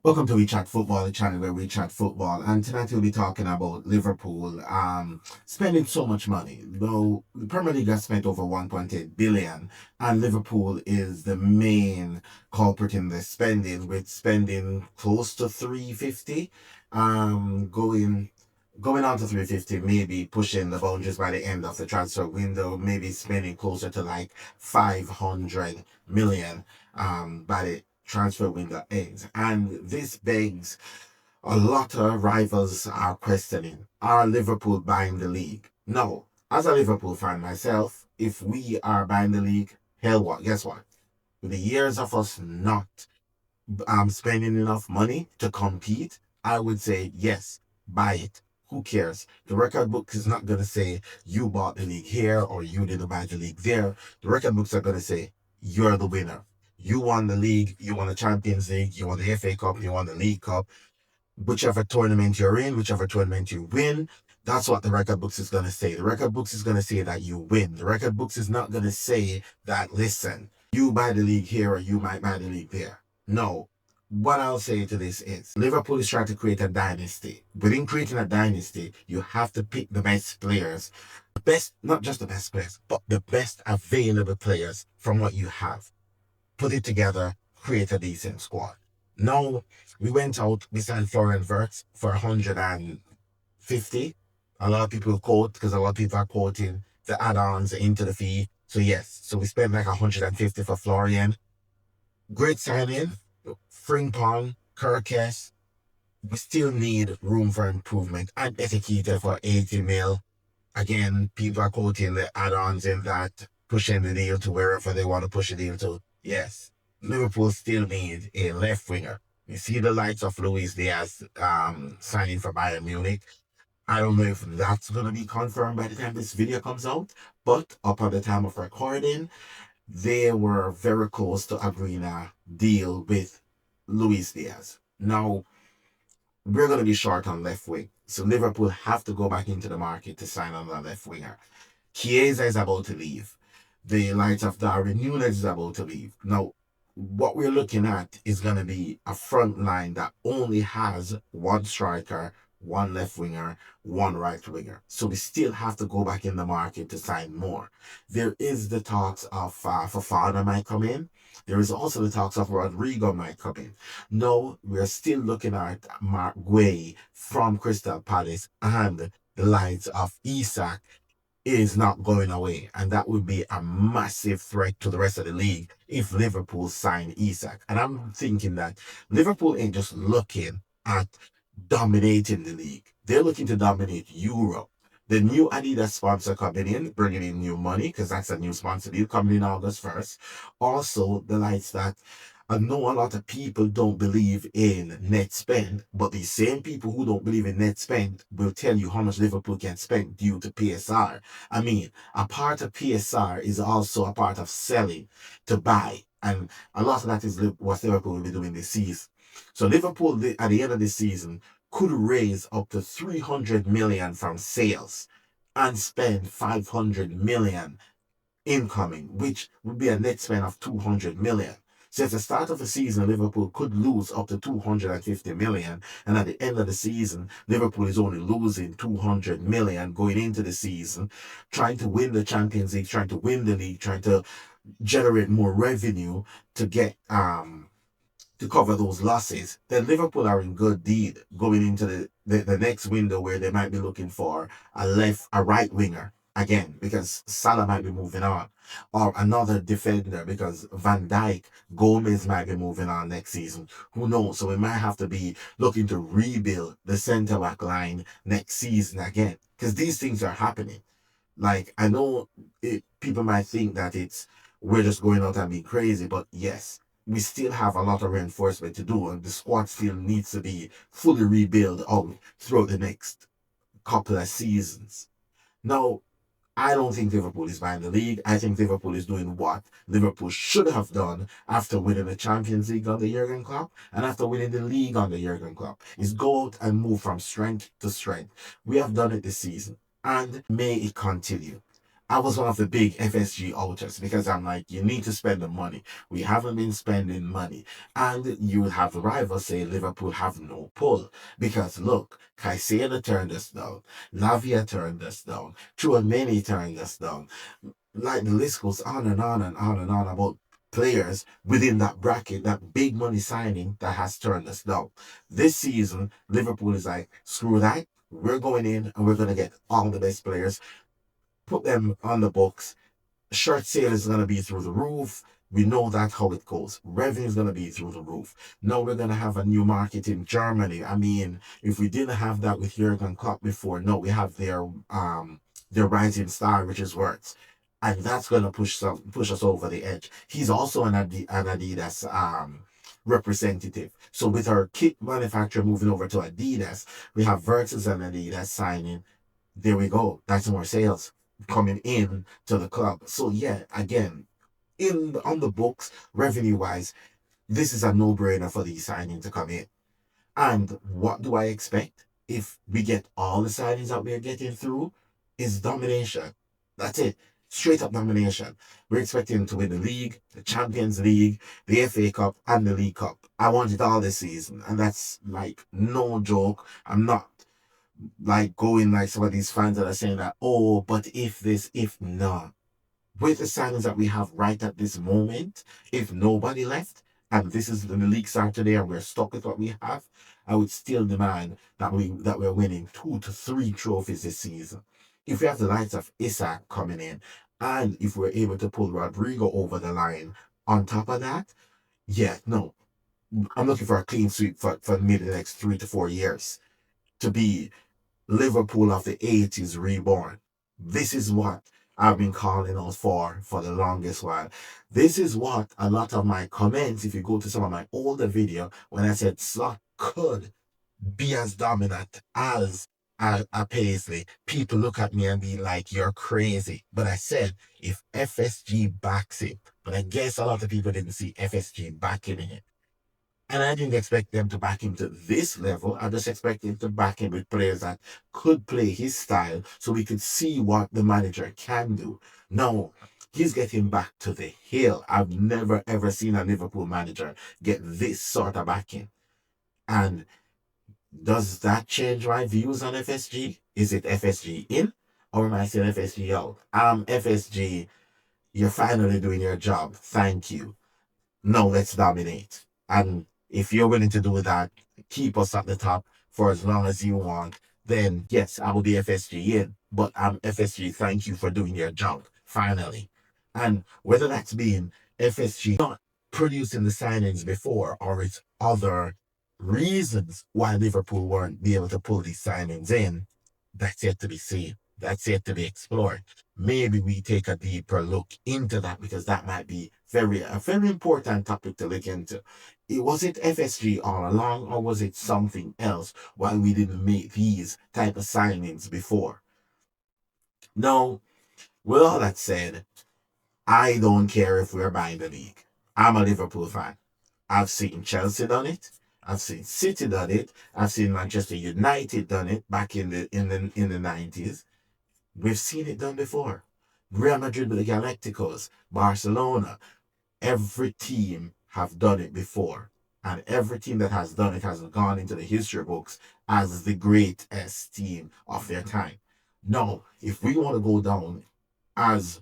Welcome to We Chat Football, the channel where we chat football. And tonight we'll be talking about Liverpool spending so much money. Though the Premier League has spent over 1.8 billion, and Liverpool is the main culprit in the spending, with spending close to 350, going on to 350, maybe pushing the boundaries by the end of the transfer window, maybe spending closer to like 500 million by the transfer window ends. And this begs a lot of rivals are questioning, are Liverpool buying the league? No. As a Liverpool fan myself, if we are buying the league, hell what? Guess what? With the years of us not spending enough money to compete, I would say yes, buy it. Who cares? The record book is not going to say you bought the league here or you didn't buy the league there. The record books are going to say you're the winner. You won the league, you won the Champions League, you won the FA Cup, you won the League Cup. Whichever tournament you're in, whichever tournament you win, that's what the record books is going to say. The record books is going to say that you win. The record books is not going to say that, listen, you buy the league here or you might buy the league there. No. What I'll say to this is Liverpool is trying to create a dynasty. Within creating a dynasty, you have to pick the best players. The best, not just the best players, but the best available players from what you have. Put it together, create a decent squad. Now, we went out, we signed Florian Wirtz for 150. A lot of people quote, because a lot of people are quoting the add-ons into the fee. So yes, so we spent like 150 for Florian. Great signing. Frimpong, Kirkes. We still need room for improvement. And Etiquette for 80 mil. Again, people are quoting the add-ons in that, pushing the deal to wherever they want to push the deal to. Yes, Liverpool still need a left winger. You see the likes of Luis Diaz signing for Bayern Munich. I don't know if that's going to be confirmed by the time this video comes out, but up at the time of recording, they were very close to agreeing a deal with Luis Diaz. Now, we're going to be short on left wing, so Liverpool have to go back into the market to sign another left winger. Chiesa is about to leave. The likes of Darwin Nunes is about to leave. Now, what we're looking at is going to be a front line that only has one striker, one left winger, one right winger. So we still have to go back in the market to sign more. There is the talks of Fofana might come in. There is also the talks of Rodrigo might come in. No, we're still looking at Mark Guay from Crystal Palace and the likes of Isak is not going away. And that would be a massive threat to the rest of the league if Liverpool sign Isak. And I'm thinking that Liverpool ain't just looking at dominating the league. They're looking to dominate Europe. The new Adidas sponsor coming in, bringing in new money, because that's a new sponsor deal coming in August 1st. Also, the lights that I know a lot of people don't believe in net spend, but the same people who don't believe in net spend will tell you how much Liverpool can spend due to PSR. I mean, a part of PSR is also a part of selling to buy. And a lot of that is what Liverpool will be doing this season. So Liverpool, at the end of the season, could raise up to 300 million from sales and spend 500 million incoming, which would be a net spend of 200 million. So at the start of the season, Liverpool could lose up to 250 million. And at the end of the season, Liverpool is only losing 200 million going into the season, trying to win the Champions League, trying to win the league, trying to generate more revenue to get to cover those losses. Then Liverpool are in good deed going into the next window where they might be looking for a right winger again, because Salah might be moving on, or another defender because Van Dijk, Gomez might be moving on next season. Who knows? So we might have to be looking to rebuild the centre back line next season again, because these things are happening. Like, I know people might think that we're just going out and being crazy, but yes, we still have a lot of reinforcement to do, and the squad still needs to be fully rebuilt out throughout the next couple of seasons. Now, I don't think Liverpool is buying the league. I think Liverpool is doing what Liverpool should have done after winning the Champions League under Jurgen Klopp and after winning the league under Jurgen Klopp, is go out and move from strength to strength. We have done it this season, and may it continue. I was one of the big FSG outers because I'm like, you need to spend the money. We haven't been spending money. And you would have the rivals say Liverpool have no pull. Because look, Caicedo turned us down. Lavia turned us down. Chouameni turned us down. Like the list goes on and on and on and on about players within that bracket, that big money signing that has turned us down. This season, Liverpool is like, screw that. We're going in and we're going to get all the best players, put them on the books. Shirt sale is going to be through the roof. We know that's how it goes. Revenue is going to be through the roof. Now we're going to have a new market in Germany. I mean, if we didn't have that with Jurgen Klopp before, no, we have their rising star, which is Wirtz. And that's going to push us over the edge. He's also an Adidas representative. So with our kit manufacturer moving over to Adidas, we have Wirtz as an Adidas signing. There we go. That's more sales coming in to the club. So yeah, again, in on the books, revenue wise, this is a no-brainer for these signings to come in. And what do I expect if we get all the signings that we're getting through? Is domination. That's it. Straight up domination. We're expecting to win the league, the Champions League, the FA Cup, and the League Cup. I want it all this season. And that's like no joke. I'm not like going like some of these fans that are saying that, oh, but if this, if not. With the signings that we have right at this moment, if nobody left, and this is the league start today and we're stuck with what we have, I would still demand that we're winning 2 to 3 trophies this season. If we have the likes of Isak coming in, and if we're able to pull Rodrigo over the line on top of that, yeah, no. I'm looking for a clean sweep for maybe the next 3 to 4 years to be Liverpool of the 80s reborn. This is what I've been calling out for the longest while. This is what a lot of my comments, if you go to some of my older video, when I said Slot could be as dominant as a Paisley, people look at me and be like, you're crazy. But I said, if FSG backs it, but I guess a lot of people didn't see FSG backing it. And I didn't expect them to back him to this level. I just expected him to back him with players that could play his style so we could see what the manager can do. No, he's getting back to the hill. I've never ever seen a Liverpool manager get this sort of backing. And does that change my views on FSG? Is it FSG in or am I saying FSG out? FSG, you're finally doing your job. Thank you. No, let's dominate. And if you're willing to do that, keep us at the top for as long as you want, then yes, I will be FSG in. But I'm FSG, thank you for doing your job, finally. And whether that's being FSG not producing the signings before or it's other reasons why Liverpool weren't be able to pull these signings in, that's yet to be seen. That's yet to be explored. Maybe we take a deeper look into that because that might be a very important topic to look into. Was it FSG all along or was it something else why we didn't make these type of signings before? No, with all that said, I don't care if we're buying the league. I'm a Liverpool fan. I've seen Chelsea done it. I've seen City done it. I've seen Manchester United done it back in the 90s. We've seen it done before. Real Madrid with the Galacticos, Barcelona, every team have done it before. And every team that has done it has gone into the history books as the greatest team of their time. No, if we want to go down as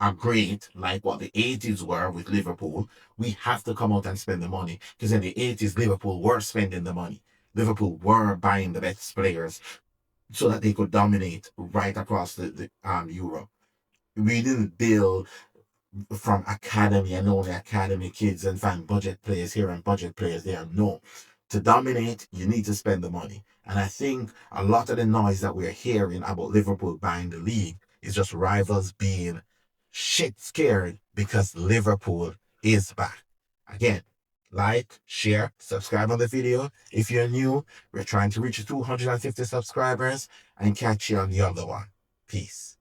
a great, like what the 80s were with Liverpool, we have to come out and spend the money. Because in the 80s, Liverpool were spending the money. Liverpool were buying the best players so that they could dominate right across the Europe. We didn't build from academy and only academy kids and find budget players here and budget players there. No. To dominate, you need to spend the money. And I think a lot of the noise that we're hearing about Liverpool buying the league is just rivals being shit scared because Liverpool is back. Again, like, share, subscribe on the video. If you're new, we're trying to reach 250 subscribers and catch you on the other one. Peace.